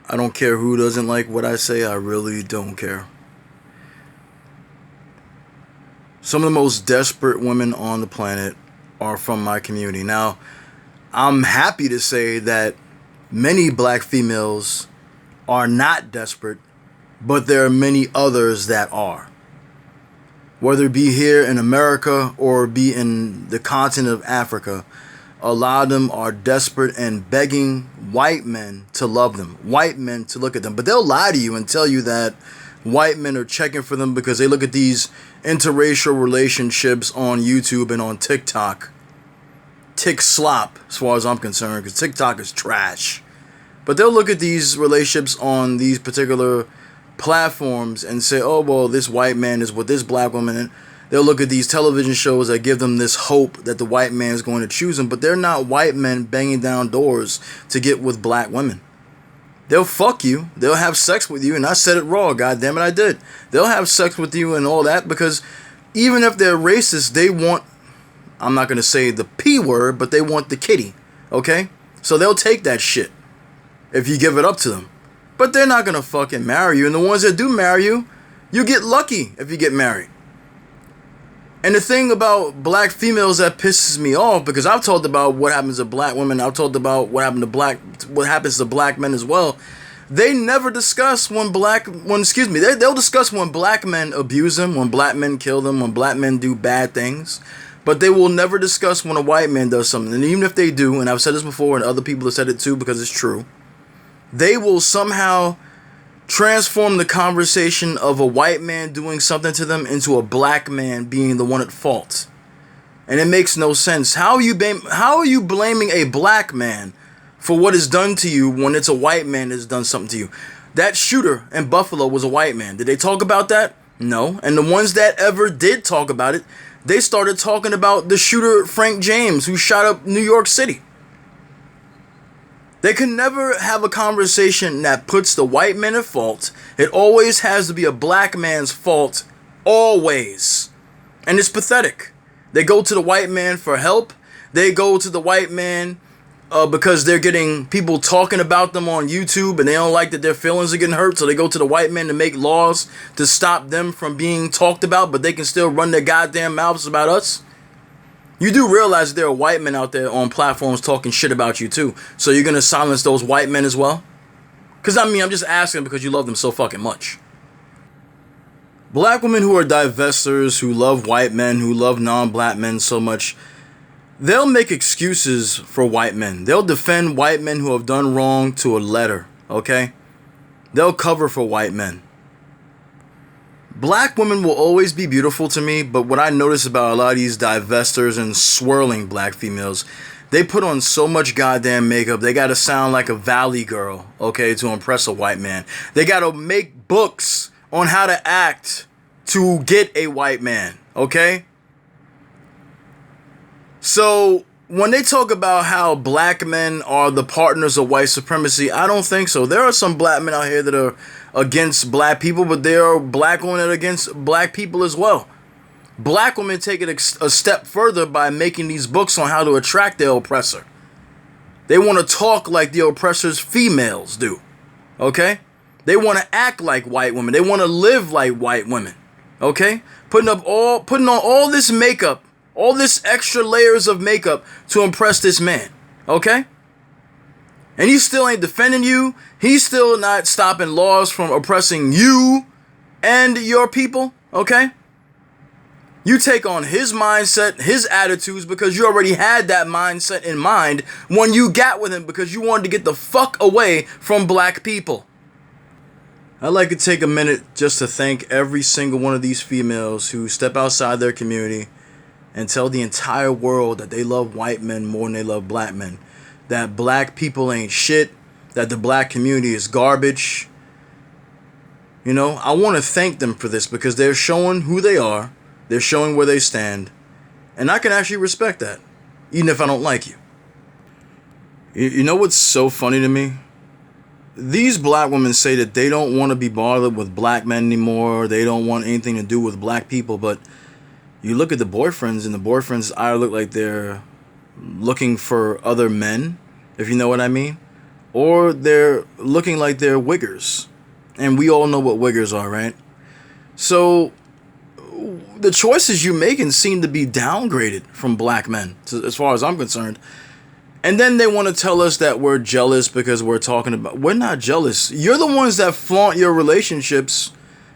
I don't care who doesn't like what I say. I really don't care. Some of the most desperate women on the planet are from my community. Now, I'm happy to say that many black females are not desperate, but there are many others that are. Whether it be here in America or be in the continent of Africa, a lot of them are desperate and begging white men to love them, white men to look at them. But they'll lie to you and tell you that white men are checking for them because they look at these interracial relationships on YouTube and on TikTok. Tick slop, as far as I'm concerned, because TikTok is trash. But they'll look at these relationships on these particular platforms and say, oh, well, this white man is with this black woman. And they'll look at these television shows that give them this hope that the white man is going to choose them. But they're not white men banging down doors to get with black women. They'll fuck you. They'll have sex with you. And I said it raw. God damn it, I did. They'll have sex with you and all that because even if they're racist, they want, I'm not going to say the P word, but they want the kitty. Okay? So they'll take that shit if you give it up to them. But they're not going to fucking marry you. And the ones that do marry you, you get lucky if you get married. And the thing about black females that pisses me off, because I've talked about what happens to black women, I've talked about what happens to black men as well. They never discuss they'll discuss when black men abuse them, when black men kill them, when black men do bad things. But they will never discuss when a white man does something. And even if they do, and I've said this before, and other people have said it too because it's true, they will somehow transform the conversation of a white man doing something to them into a black man being the one at fault. And it makes no sense. How are you blaming a black man for what is done to you when it's a white man that's done something to you? That shooter in Buffalo was a white man. Did they talk about that? No. And the ones that ever did talk about it, they started talking about the shooter Frank James who shot up New York City. They can never have a conversation that puts the white man at fault. It always has to be a black man's fault. Always. And it's pathetic. They go to the white man for help. They go to the white man because they're getting people talking about them on YouTube and they don't like that their feelings are getting hurt. So they go to the white man to make laws to stop them from being talked about, but they can still run their goddamn mouths about us. You do realize that there are white men out there on platforms talking shit about you too. So you're going to silence those white men as well? Because I'm just asking because you love them so fucking much. Black women who are divestors, who love white men, who love non-black men so much, they'll make excuses for white men. They'll defend white men who have done wrong to a letter, okay? They'll cover for white men. Black women will always be beautiful to me, but what I notice about a lot of these divestors and swirling black females, they put on so much goddamn makeup. They gotta sound like a valley girl, okay, to impress a white man. They gotta make books on how to act to get a white man, okay? So when they talk about how black men are the partners of white supremacy, I don't think so. There are some black men out here that are against black people, but there are black women that are against black people as well. Black women take it a step further by making these books on how to attract their oppressor. They want to talk like the oppressor's females do, okay? They want to act like white women. They want to live like white women, okay? Putting on all this makeup, all this extra layers of makeup to impress this man, okay? And he still ain't defending you. He's still not stopping laws from oppressing you and your people, okay? You take on his mindset, his attitudes, because you already had that mindset in mind when you got with him because you wanted to get the fuck away from black people. I'd like to take a minute just to thank every single one of these females who step outside their community and tell the entire world that they love white men more than they love black men. That black people ain't shit. That the black community is garbage. You know, I want to thank them for this because they're showing who they are. They're showing where they stand. And I can actually respect that, even if I don't like you. You know what's so funny to me? These black women say that they don't want to be bothered with black men anymore. They don't want anything to do with black people. But you look at the boyfriends, and the boyfriends either look like they're looking for other men, if you know what I mean, or they're looking like they're wiggers. And we all know what wiggers are, right? So the choices you're making seem to be downgraded from black men, as far as I'm concerned. And then they want to tell us that we're jealous because we're talking about... We're not jealous. You're the ones that flaunt your relationships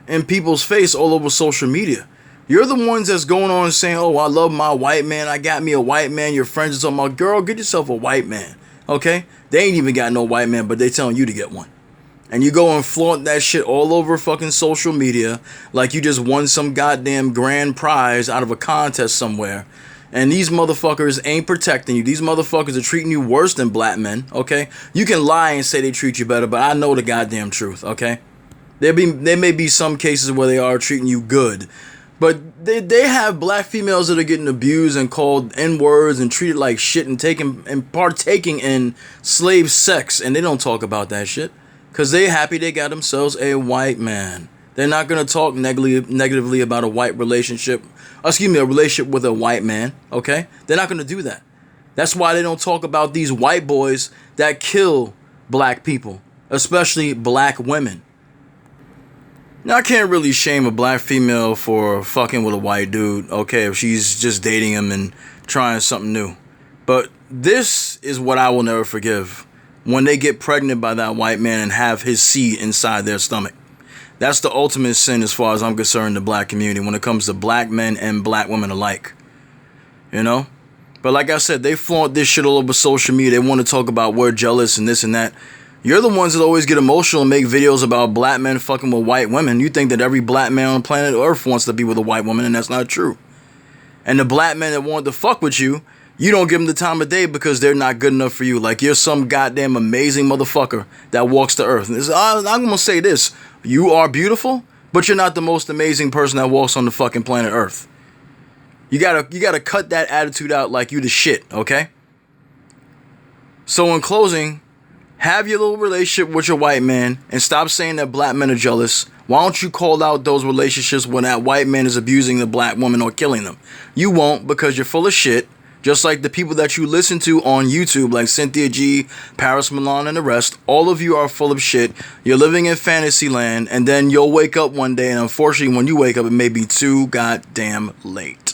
in people's face all over social media. You're the ones that's going on saying, oh, I love my white man. I got me a white man. Your friends are talking about, girl, get yourself a white man. Okay? They ain't even got no white man, but they telling you to get one. And you go and flaunt that shit all over fucking social media like you just won some goddamn grand prize out of a contest somewhere. And these motherfuckers ain't protecting you. These motherfuckers are treating you worse than black men, okay? You can lie and say they treat you better, but I know the goddamn truth, okay? There may be some cases where they are treating you good. But they have black females that are getting abused and called N-words and treated like shit and partaking in slave sex. And they don't talk about that shit. Because they happy they got themselves a white man. They're not going to talk negatively about a white relationship. Excuse me, a relationship with a white man. Okay? They're not going to do that. That's why they don't talk about these white boys that kill black people. Especially black women. Now, I can't really shame a black female for fucking with a white dude. Okay, if she's just dating him and trying something new. But this is what I will never forgive. When they get pregnant by that white man and have his seed inside their stomach. That's the ultimate sin as far as I'm concerned in the black community when it comes to black men and black women alike. You know? But like I said, they flaunt this shit all over social media. They want to talk about we're jealous and this and that. You're the ones that always get emotional and make videos about black men fucking with white women. You think that every black man on planet Earth wants to be with a white woman, and that's not true. And the black men that want to fuck with you, you don't give them the time of day because they're not good enough for you. Like you're some goddamn amazing motherfucker that walks the earth. I'm going to say this. You are beautiful, but you're not the most amazing person that walks on the fucking planet Earth. You gotta cut that attitude out like you the shit, okay? So in closing, have your little relationship with your white man and stop saying that black men are jealous. Why don't you call out those relationships when that white man is abusing the black woman or killing them? You won't because you're full of shit. Just like the people that you listen to on YouTube, like Cynthia G, Paris Milan, and the rest, all of you are full of shit. You're living in fantasy land, and then you'll wake up one day, and unfortunately, when you wake up, it may be too goddamn late.